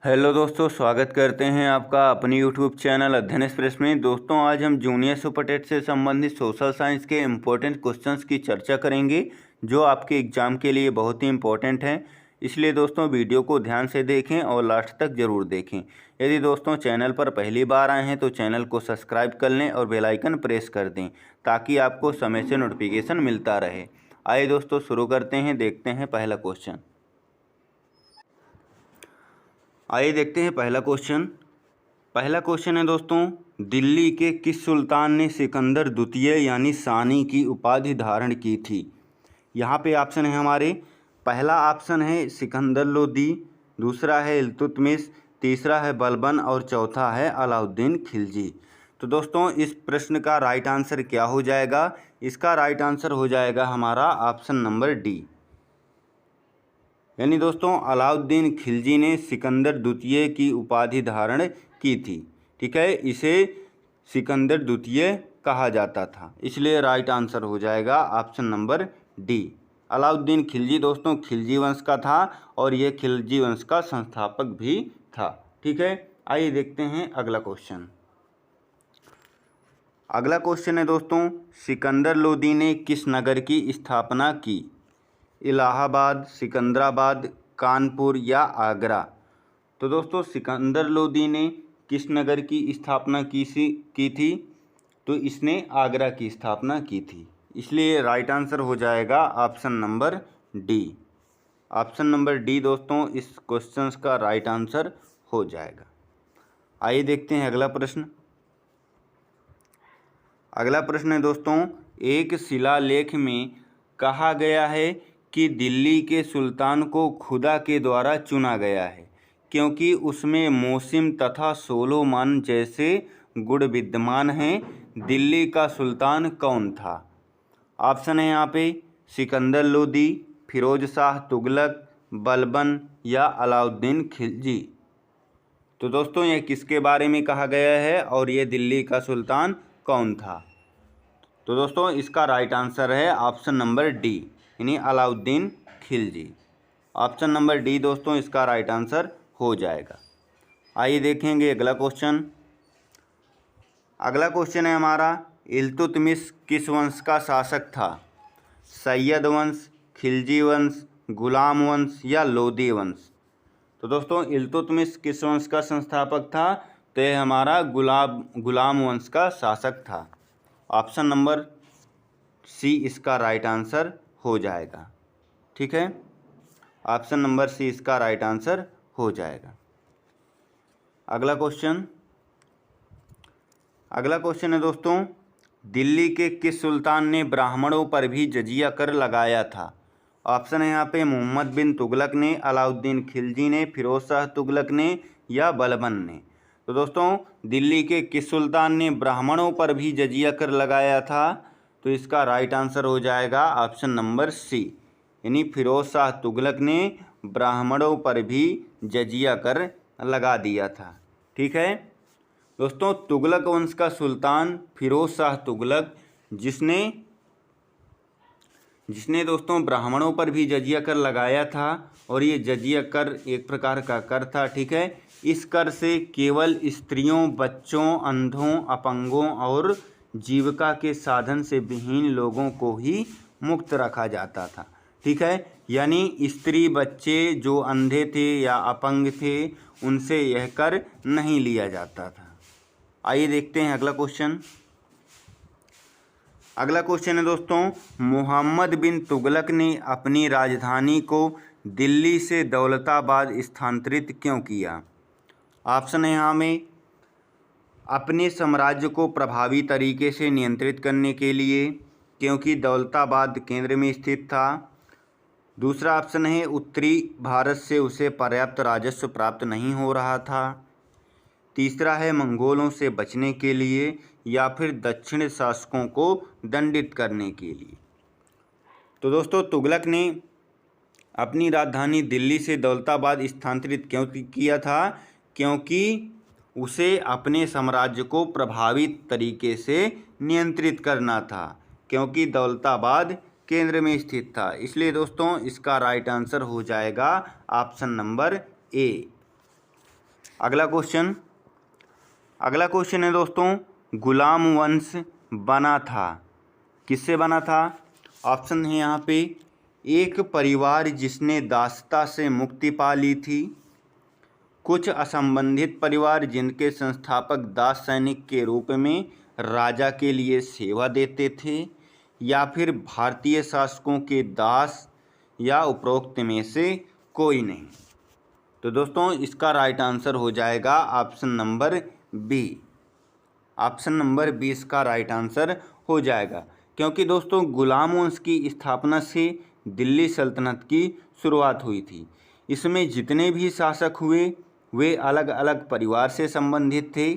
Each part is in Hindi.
हेलो दोस्तों, स्वागत करते हैं आपका अपनी यूट्यूब चैनल अध्ययन एक्सप्रेस में। दोस्तों, आज हम जूनियर सुपर टेट से संबंधित सोशल साइंस के इम्पोर्टेंट क्वेश्चंस की चर्चा करेंगे जो आपके एग्ज़ाम के लिए बहुत ही इम्पोर्टेंट हैं। इसलिए दोस्तों वीडियो को ध्यान से देखें और लास्ट तक ज़रूर देखें। यदि दोस्तों चैनल पर पहली बार आए हैं तो चैनल को सब्सक्राइब कर लें और बेल आइकन प्रेस कर दें ताकि आपको समय से नोटिफिकेशन मिलता रहे। आइए दोस्तों शुरू करते हैं, देखते हैं पहला क्वेश्चन। आइए देखते हैं पहला क्वेश्चन है दोस्तों, दिल्ली के किस सुल्तान ने सिकंदर द्वितीय यानी सानी की उपाधि धारण की थी। यहाँ पे ऑप्शन है हमारे, पहला ऑप्शन है सिकंदर लोदी, दूसरा है इल्तुतमिश, तीसरा है बलबन और चौथा है अलाउद्दीन खिलजी। तो दोस्तों इस प्रश्न का राइट आंसर क्या हो जाएगा? इसका राइट आंसर हो जाएगा हमारा ऑप्शन नंबर डी, यानी दोस्तों अलाउद्दीन खिलजी ने सिकंदर द्वितीय की उपाधि धारण की थी। ठीक है, इसे सिकंदर द्वितीय कहा जाता था, इसलिए राइट आंसर हो जाएगा option number D. Alauddin Khilji दोस्तों खिलजी वंश का था और ये खिलजी वंश का संस्थापक भी था। ठीक है, आइए देखते हैं अगला क्वेश्चन है दोस्तों, सिकंदर लोदी ने किस नगर की स्थापना की? इलाहाबाद, सिकंदराबाद, कानपुर या आगरा। तो दोस्तों सिकंदर लोदी ने किस नगर की स्थापना की थी? तो इसने आगरा की स्थापना की थी, इसलिए राइट आंसर हो जाएगा option number D. Option number D दोस्तों इस क्वेश्चन का राइट आंसर हो जाएगा। आइए देखते हैं अगला प्रश्न है दोस्तों, एक शिलालेख में कहा गया है कि दिल्ली के सुल्तान को खुदा के द्वारा चुना गया है क्योंकि उसमें मौसिम तथा सोलोमन जैसे गुण विद्यमान हैं। दिल्ली का सुल्तान कौन था? ऑप्शन है यहाँ पे, सिकंदर लोदी, फिरोज शाह तुगलक, बलबन या अलाउद्दीन खिलजी। तो दोस्तों ये किसके बारे में कहा गया है और ये दिल्ली का सुल्तान कौन था? तो दोस्तों इसका राइट आंसर है ऑप्शन नंबर डी, यानी Alauddin Khilji. Option number D दोस्तों इसका राइट आंसर हो जाएगा। आइए देखेंगे अगला क्वेश्चन है हमारा, इल्तुतमिश किस वंश का शासक था? सैयद वंश, खिलजी वंश, गुलाम वंश या लोदी वंश। तो दोस्तों इल्तुतमिश किस वंश का संस्थापक था? तो यह हमारा गुलाम वंश का शासक था। ऑप्शन नंबर सी इसका राइट आंसर हो जाएगा। ठीक है, ऑप्शन नंबर सी इसका राइट आंसर हो जाएगा। अगला क्वेश्चन है दोस्तों, दिल्ली के किस सुल्तान ने ब्राह्मणों पर भी जजिया कर लगाया था? ऑप्शन है यहाँ पे, मोहम्मद बिन तुगलक ने, अलाउद्दीन खिलजी ने, फिरोज शाह तुगलक ने या बलबन ने। तो दोस्तों दिल्ली के किस सुल्तान ने ब्राह्मणों पर भी जजिया कर लगाया था? तो इसका राइट आंसर हो जाएगा ऑप्शन नंबर सी, यानी फिरोज शाह तुगलक ने ब्राह्मणों पर भी जजिया कर लगा दिया था। ठीक है दोस्तों, तुगलक वंश का सुल्तान फिरोज शाह तुगलक जिसने दोस्तों ब्राह्मणों पर भी जजिया कर लगाया था, और ये जजिया कर एक प्रकार का कर था। ठीक है, इस कर से केवल स्त्रियों, बच्चों, अंधों, अपंगों और जीविका के साधन से विहीन लोगों को ही मुक्त रखा जाता था। ठीक है, यानी स्त्री, बच्चे जो अंधे थे या अपंग थे उनसे यह कर नहीं लिया जाता था। आइए देखते हैं अगला क्वेश्चन है दोस्तों, मोहम्मद बिन तुगलक ने अपनी राजधानी को दिल्ली से दौलताबाद स्थानांतरित क्यों किया? ऑप्शन है यहाँ में, अपने साम्राज्य को प्रभावी तरीके से नियंत्रित करने के लिए, क्योंकि दौलताबाद केंद्र में स्थित था। दूसरा ऑप्शन है, उत्तरी भारत से उसे पर्याप्त राजस्व प्राप्त नहीं हो रहा था। तीसरा है, मंगोलों से बचने के लिए, या फिर दक्षिण शासकों को दंडित करने के लिए। तो दोस्तों तुगलक ने अपनी राजधानी दिल्ली से दौलताबाद स्थानांतरित क्यों किया था? क्योंकि उसे अपने साम्राज्य को प्रभावी तरीके से नियंत्रित करना था, क्योंकि दौलताबाद केंद्र में स्थित था। इसलिए दोस्तों इसका राइट आंसर हो जाएगा ऑप्शन नंबर ए। अगला क्वेश्चन है दोस्तों, गुलाम वंश बना था, किससे बना था? ऑप्शन है यहाँ पे, एक परिवार जिसने दासता से मुक्ति पा ली थी, कुछ असंबंधित परिवार जिनके संस्थापक दास सैनिक के रूप में राजा के लिए सेवा देते थे, या फिर भारतीय शासकों के दास, या उपरोक्त में से कोई नहीं। तो दोस्तों इसका राइट आंसर हो जाएगा option number B. Option number 20 का राइट आंसर हो जाएगा, क्योंकि दोस्तों गुलाम वंश की स्थापना से दिल्ली सल्तनत की शुरुआत हुई थी। इसमें जितने भी शासक हुए वे अलग अलग परिवार से संबंधित थे,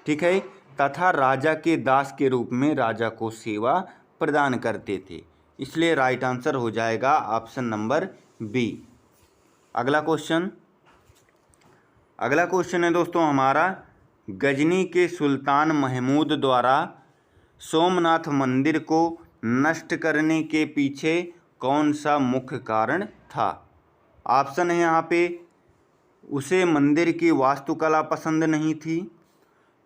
ठीक है, तथा राजा के दास के रूप में राजा को सेवा प्रदान करते थे। इसलिए राइट आंसर हो जाएगा ऑप्शन नंबर बी। अगला क्वेश्चन है दोस्तों हमारा, गजनी के सुल्तान महमूद द्वारा सोमनाथ मंदिर को नष्ट करने के पीछे कौन सा मुख्य कारण था? ऑप्शन है यहाँ पे, उसे मंदिर की वास्तुकला पसंद नहीं थी,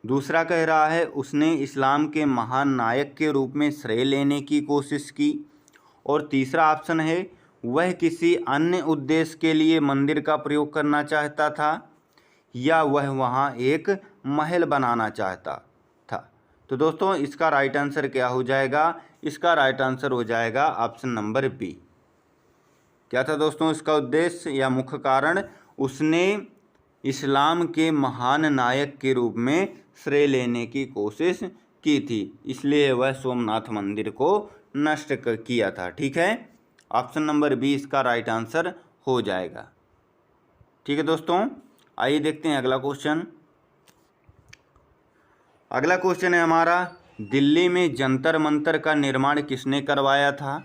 दूसरा कह रहा है उसने इस्लाम के महान नायक के रूप में श्रेय लेने की कोशिश की, और तीसरा ऑप्शन है वह किसी अन्य उद्देश्य के लिए मंदिर का प्रयोग करना चाहता था, या वह वहाँ एक महल बनाना चाहता था। तो दोस्तों इसका राइट आंसर क्या हो जाएगा? इसका राइट आंसर हो जाएगा ऑप्शन नंबर बी। क्या था दोस्तों इसका उद्देश्य या मुख्य कारण? उसने इस्लाम के महान नायक के रूप में श्रेय लेने की कोशिश की थी, इसलिए वह सोमनाथ मंदिर को नष्ट किया था। ठीक है, ऑप्शन नंबर बी इसका राइट आंसर हो जाएगा। ठीक है दोस्तों, आइए देखते हैं अगला क्वेश्चन। अगला क्वेश्चन है हमारा, दिल्ली में जंतर मंतर का निर्माण किसने करवाया था?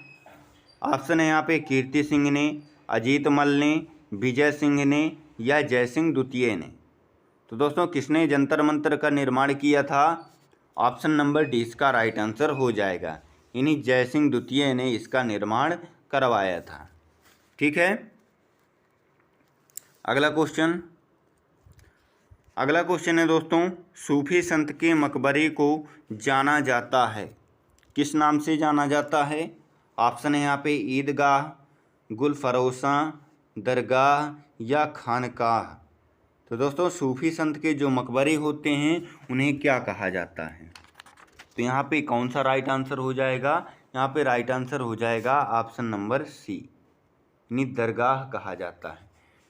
ऑप्शन है यहाँ पे, कीर्ति सिंह ने, अजीत मल ने, विजय सिंह ने, या जयसिंह द्वितीय ने। तो दोस्तों किसने जंतर मंतर का निर्माण किया था? ऑप्शन नंबर डी इसका राइट आंसर हो जाएगा, यानी जयसिंह द्वितीय ने इसका निर्माण करवाया था। ठीक है, अगला क्वेश्चन है दोस्तों, सूफी संत के मकबरे को जाना जाता है, किस नाम से जाना जाता है? ऑप्शन है यहाँ पे, ईदगाह, गुलफरोसा, दरगाह, या खानकाह। तो दोस्तों सूफी संत के जो मकबरे होते हैं उन्हें क्या कहा जाता है? तो यहाँ पे कौन सा राइट आंसर हो जाएगा? यहाँ पे राइट आंसर हो जाएगा ऑप्शन नंबर सी, यानी दरगाह कहा जाता है।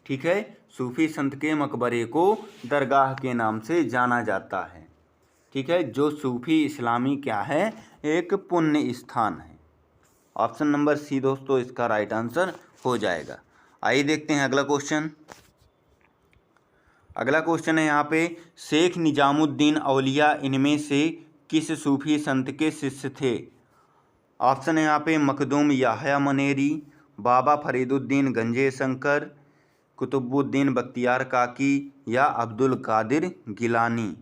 ठीक है, सूफी संत के मकबरे को दरगाह के नाम से जाना जाता है। ठीक है, जो सूफी इस्लामी क्या है, एक पुण्य स्थान है। ऑप्शन नंबर सी दोस्तों इसका राइट आंसर हो जाएगा। आइए देखते हैं अगला क्वेश्चन। अगला क्वेश्चन है यहाँ पे, शेख निजामुद्दीन औलिया इनमें से किस सूफी संत के शिष्य थे? ऑप्शन है यहाँ पे, मखदूम याहया मनेरी, बाबा फरीदुद्दीन गंजे शंकर, कुतुबुद्दीन बख्तियार काकी, या अब्दुल कादिर गिलानी।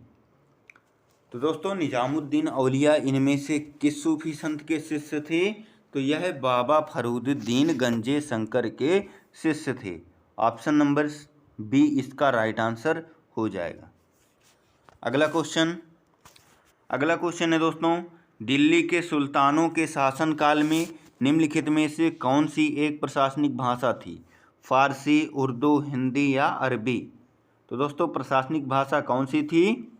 तो दोस्तों निजामुद्दीन औलिया इनमें से किस सूफी संत के शिष्य थे? तो यह बाबा फरीदुद्दीन गंजे शंकर के शिष्य थे। ऑप्शन नंबर बी इसका राइट आंसर हो जाएगा। अगला क्वेश्चन है दोस्तों, दिल्ली के सुल्तानों के शासनकाल में निम्नलिखित में से कौन सी एक प्रशासनिक भाषा थी? फारसी, उर्दू, हिंदी, या अरबी। तो दोस्तों प्रशासनिक भाषा कौन सी थी?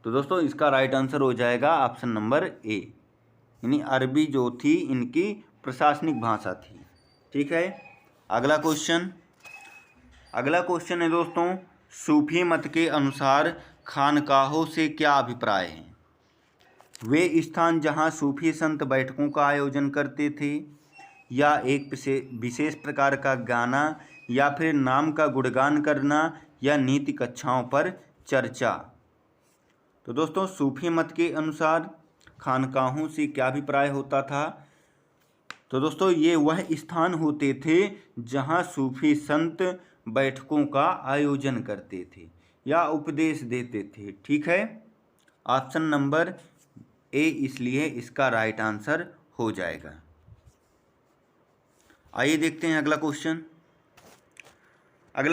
तो दोस्तों इसका राइट आंसर हो जाएगा ऑप्शन नंबर ए, यानी अरबी जो थी इनकी प्रशासनिक भाषा थी। ठीक है, अगला क्वेश्चन है दोस्तों, सूफी मत के अनुसार खानकाहों से क्या अभिप्राय है? वे स्थान जहां सूफी संत बैठकों का आयोजन करते थे, या एक विशेष प्रकार का गाना, या फिर नाम का गुणगान करना, या नीति कक्षाओं पर चर्चा। तो दोस्तों सूफी मत के अनुसार खानकाहों से क्या अभिप्राय होता था? तो दोस्तों ये वह स्थान होते थे जहां सूफी संत बैठकों का आयोजन करते थे या उपदेश देते थे। ठीक है, ऑप्शन नंबर ए इसलिए इसका राइट आंसर हो जाएगा। आइए देखते हैं अगला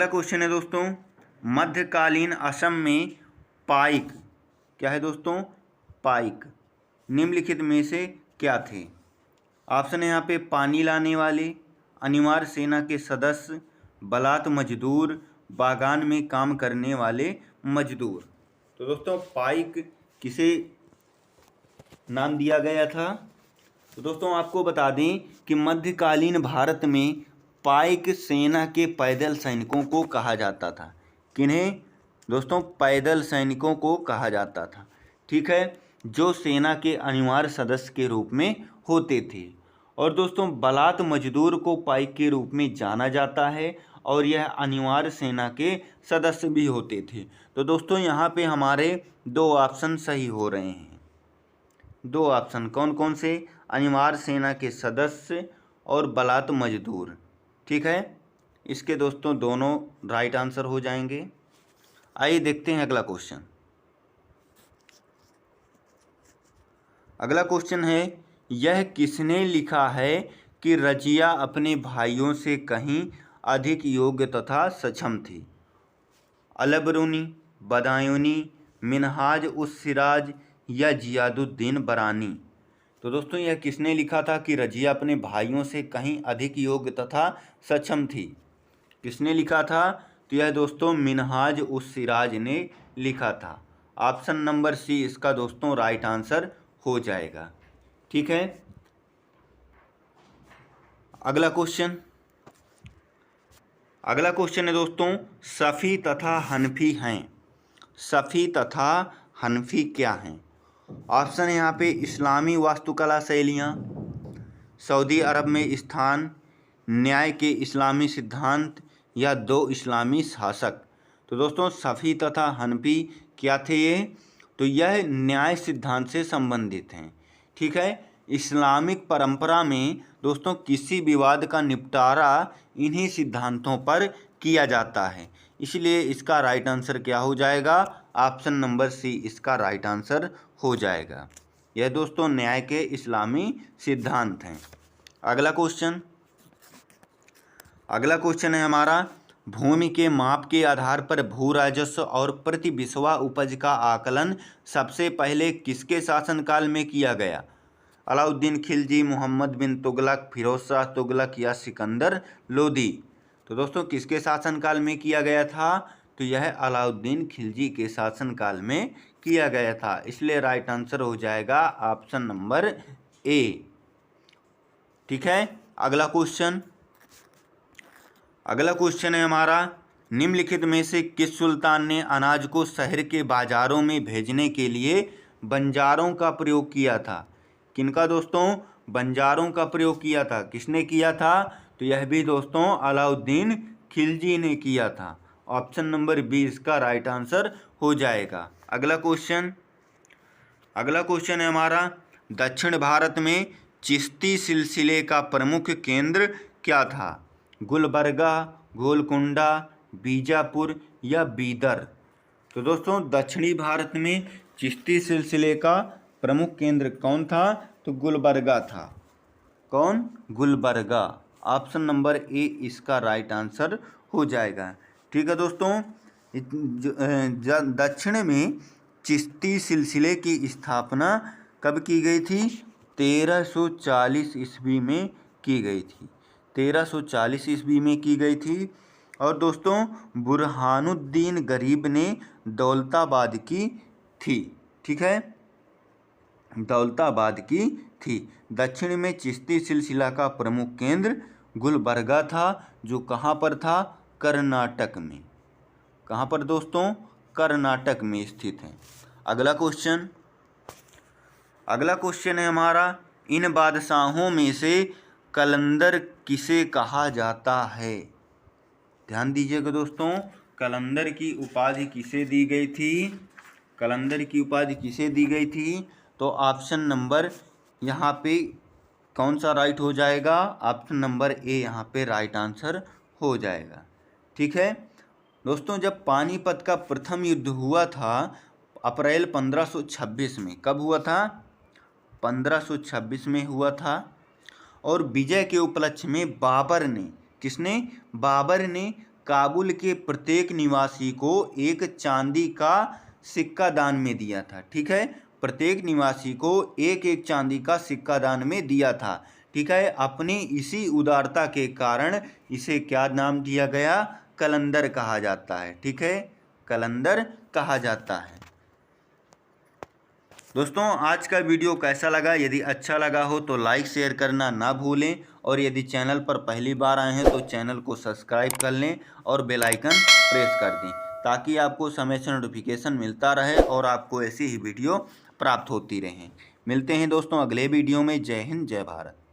क्वेश्चन है दोस्तों, मध्यकालीन असम में पाइक, क्या है दोस्तों, पाइक निम्नलिखित में से क्या थे? ऑप्शन है यहाँ पे पानी लाने वाले, अनिवार्य सेना के सदस्य, बलात मजदूर, बागान में काम करने वाले मजदूर। तो दोस्तों पाइक किसे नाम दिया गया था? तो दोस्तों आपको बता दें कि मध्यकालीन भारत में पाइक सेना के पैदल सैनिकों को कहा जाता था। किन्हें दोस्तों? पैदल सैनिकों को कहा जाता था, ठीक है, जो सेना के अनिवार्य सदस्य के रूप में होते थे। और दोस्तों बलात मजदूर को पाइक के रूप में जाना जाता है और यह अनिवार्य सेना के सदस्य भी होते थे। तो दोस्तों यहाँ पे हमारे दो ऑप्शन सही हो रहे हैं। दो ऑप्शन कौन कौन से? अनिवार्य सेना के सदस्य और बलात मजदूर, ठीक है। इसके दोस्तों दोनों राइट आंसर हो जाएंगे। आइए देखते हैं अगला क्वेश्चन। अगला क्वेश्चन है, यह किसने लिखा है कि रजिया अपने भाइयों से कहीं अधिक योग्य तथा सक्षम थी? अलबरूनी, बदायूनी, मिनहाज उस सिराज या जियादुद्दीन बरानी? तो दोस्तों यह किसने लिखा था कि रजिया अपने भाइयों से कहीं अधिक योग्य तथा सक्षम थी? किसने लिखा था? तो यह दोस्तों मिनहाज उस सिराज ने लिखा था। ऑप्शन नंबर सी इसका दोस्तों राइट आंसर हो जाएगा, ठीक है। अगला क्वेश्चन है दोस्तों, सफ़ी तथा हनफी हैं। सफ़ी तथा हनफी क्या हैं? ऑप्शन है यहाँ पे इस्लामी वास्तुकला शैलियाँ, सऊदी अरब में स्थान, न्याय के इस्लामी सिद्धांत या दो इस्लामी शासक? तो दोस्तों सफ़ी तथा हनफी क्या थे ये? तो यह न्याय सिद्धांत से संबंधित हैं, ठीक है। इस्लामिक परंपरा में दोस्तों किसी विवाद का निपटारा इन्हीं सिद्धांतों पर किया जाता है, इसलिए इसका राइट आंसर क्या हो जाएगा? ऑप्शन नंबर सी इसका राइट आंसर हो जाएगा। यह दोस्तों न्याय के इस्लामी सिद्धांत हैं। अगला क्वेश्चन है हमारा, भूमि के माप के आधार पर भू राजस्व और प्रति बिस्वा उपज का आकलन सबसे पहले किसके शासनकाल में किया गया? अलाउद्दीन खिलजी, मोहम्मद बिन तुगलक, फिरोज शाह तुगलक या सिकंदर लोदी? तो दोस्तों किसके शासनकाल में किया गया था? तो यह अलाउद्दीन खिलजी के शासनकाल में किया गया था, इसलिए राइट आंसर हो जाएगा ऑप्शन नंबर ए, ठीक है। अगला क्वेश्चन है हमारा, निम्नलिखित में से किस सुल्तान ने अनाज को शहर के बाजारों में भेजने के लिए बंजारों का प्रयोग किया था? किनका दोस्तों? बंजारों का प्रयोग किया था। किसने किया था? तो यह भी दोस्तों अलाउद्दीन खिलजी ने किया था। ऑप्शन नंबर बी इसका राइट आंसर हो जाएगा। अगला क्वेश्चन है हमारा, दक्षिण भारत में चिश्ती सिलसिले का प्रमुख केंद्र क्या था? गुलबर्गा, गोलकुंडा, बीजापुर या बीदर? तो दोस्तों दक्षिणी भारत में चिश्ती सिलसिले का प्रमुख केंद्र कौन था? तो गुलबर्गा था। कौन? गुलबर्गा। ऑप्शन नंबर ए इसका राइट आंसर हो जाएगा, ठीक है दोस्तों। दक्षिण में चिश्ती सिलसिले की स्थापना कब की गई थी? 1340 ईस्वी में की गई थी। 1340 ईस्वी में की गई थी। और दोस्तों बुरहानुद्दीन गरीब ने दौलताबाद की थी, ठीक है, दौलताबाद की थी। दक्षिण में चिश्ती सिलसिला का प्रमुख केंद्र गुलबर्गा था, जो कहाँ पर था? कर्नाटक में। कहाँ पर दोस्तों? कर्नाटक में स्थित है। अगला क्वेश्चन है हमारा, इन बादशाहों में से कलंदर किसे कहा जाता है? ध्यान दीजिएगा दोस्तों, कलंदर की उपाधि किसे दी गई थी? कलंदर की उपाधि किसे दी गई थी? तो ऑप्शन नंबर यहाँ पे कौन सा राइट हो जाएगा? ऑप्शन नंबर ए यहाँ पे राइट आंसर हो जाएगा, ठीक है दोस्तों। जब पानीपत का प्रथम युद्ध हुआ था अप्रैल 1526 में, कब हुआ था? 1526 में हुआ था। और विजय के उपलक्ष्य में बाबर ने, किसने? बाबर ने काबुल के प्रत्येक निवासी को एक चांदी का सिक्का दान में दिया था। ठीक है, प्रत्येक निवासी को एक एक चांदी का सिक्का दान में दिया था। ठीक है, अपनी इसी उदारता के कारण इसे क्या नाम दिया गया? कलंदर कहा जाता है। ठीक है, कलंदर कहा जाता है। दोस्तों, आज का वीडियो कैसा लगा? यदि अच्छा लगा हो तो लाइक शेयर करना ना भूलें, और यदि चैनल पर पहली बार आए हैं तो चैनल को सब्सक्राइब कर लें और बेल आइकन प्रेस कर दें, ताकि आपको समय से नोटिफिकेशन मिलता रहे और आपको ऐसी ही वीडियो प्राप्त होती रहें। मिलते हैं दोस्तों अगले वीडियो में। जय हिंद, जय भारत।